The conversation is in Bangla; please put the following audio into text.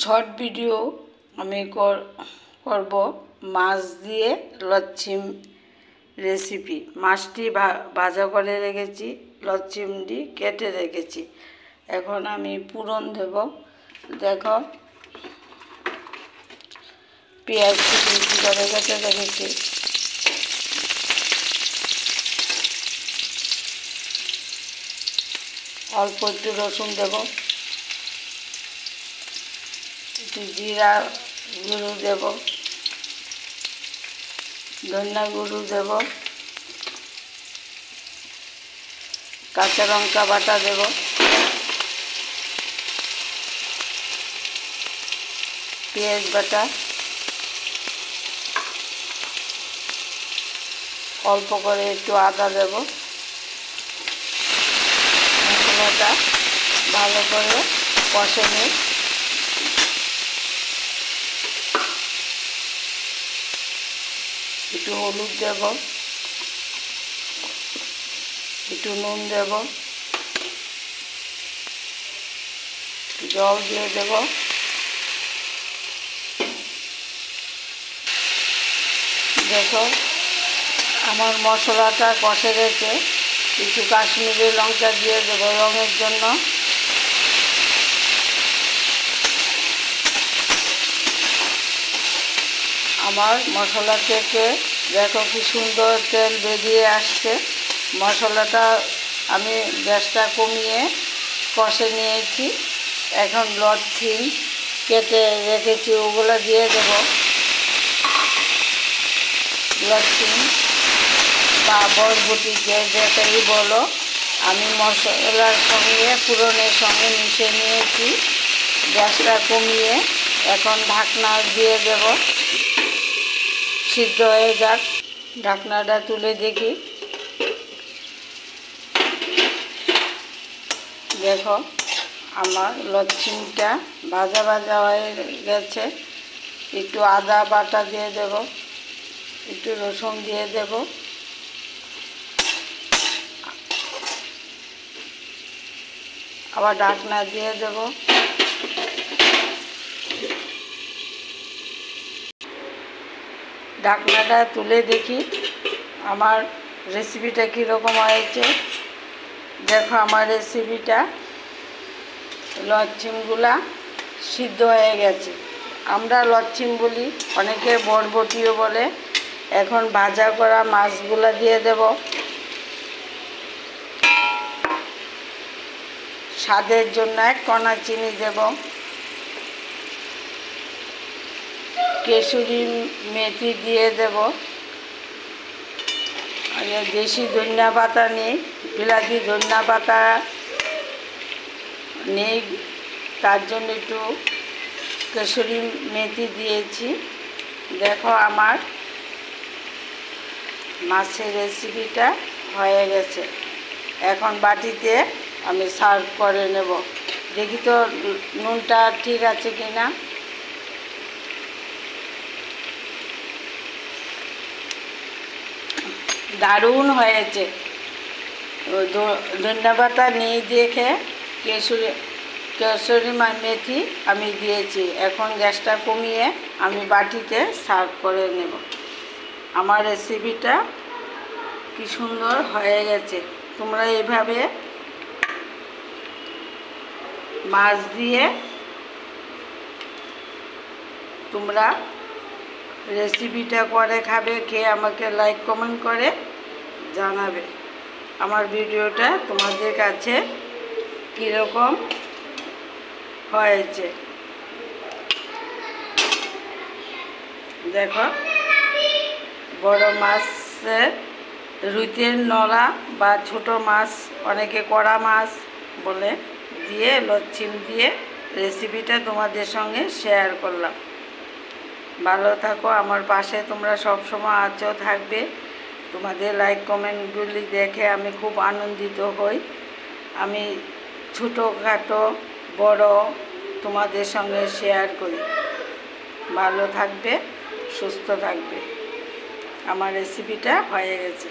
শর্ট ভিডিও আমি করব মাছ দিয়ে লচ্ছিম রেসিপি। মাছটি ভাজা করে রেখেছি, লচ্ছিমটি কেটে রেখেছি। এখন আমি পুরন দেব। দেখো, পেঁয়াজ কুচি করে কেটে রেখেছি, অল্প একটু রসুন দেব, একটু জিরা গুঁড়ো দেব, ধনিয়া গুঁড়ো দেব, কাঁচা লঙ্কা বাটা দেব, পেঁয়াজ বাটা, অল্প করে একটু আদা দেব। মশলাটা ভালো করে কষে নিই। একটু হলুদ দেব, একটু নুন দেব, জল দিয়ে দেব। দেখো, আমার মশলাটা কষে গেছে। একটু কাশ্মীরি লঙ্কা দিয়ে দেব রঙের জন্য। আমার মশলা থেকে দেখো কি সুন্দর তেল বেরিয়ে আসছে। মশলাটা আমি গ্যাসটা কমিয়ে কষে নিয়েছি। এখন লচ্ছিম কেটে রেখেছি, ওগুলো দিয়ে দেব। লচ্ছিম বা বরবটি যেটাই বলো, আমি মশলার সঙ্গে পুরনের সঙ্গে মিশিয়ে নিয়েছি। গ্যাসটা কমিয়ে এখন ঢাকনা দিয়ে দেব, সিদ্ধ হয়ে যাক। ঢাকনাটা তুলে দেখি। দেখো, আমার লচ্ছিমটা ভাজা ভাজা হয়ে গেছে। একটু আদা বাটা দিয়ে দেব, একটু রসুন দিয়ে দেব, আবার ঢাকনা দিয়ে দেব। ঢাকনাটা তুলে দেখি আমার রেসিপিটা কীরকম হয়েছে। দেখো, আমার রেসিপিটা লচ্ছিমগুলা সিদ্ধ হয়ে গেছে। আমরা লচ্ছিম বলি, অনেকে বরবটিও বলে। এখন ভাজা করা মাছগুলা দিয়ে দেব। স্বাদের জন্য এক কণা চিনি দেব। কেশরি মেথি দিয়ে দেব। দেশি ধনিয়া পাতা নেই, বিলাতি ধনিয়া পাতা নেই, তার জন্য একটু কেশরি মেথি দিয়েছি। দেখো, আমার মাছের রেসিপিটা হয়ে গেছে। এখন বাটিতে আমি সার্ভ করে নেব। দেখি তো নুনটা ঠিক আছে কিনা। দারুণ হয়েছে। ধনিয়া পাতা নেই দেখে কেশরি মেথি আমি দিয়েছি। এখন গ্যাসটা কমিয়ে আমি বাটিতে সার্ভ করে নেব। আমার রেসিপিটা কি সুন্দর হয়ে গেছে। তোমরা এভাবে মাছ দিয়ে তোমরা রেসিপিটা করে খাবে, খেয়ে আমাকে লাইক কমেন্ট করে জানাবে আমার ভিডিওটা তোমাদের কাছে কীরকম হয়েছে। দেখো, বড় মাছের রুইতের নলা বা ছোট মাছ, অনেকে কড়া মাছ বলে, দিয়ে লচ্ছিম দিয়ে রেসিপিটা তোমাদের সঙ্গে শেয়ার করলাম। ভালো থাকো, আমার পাশে তোমরা সব সময় আছো, থাকবে। তোমাদের লাইক কমেন্টগুলি দেখে আমি খুব আনন্দিত হই। আমি ছোটোখাটো বড় তোমাদের সঙ্গে শেয়ার করি। ভালো থাকবে, সুস্থ থাকবে। আমার রেসিপিটা হয়ে গেছে।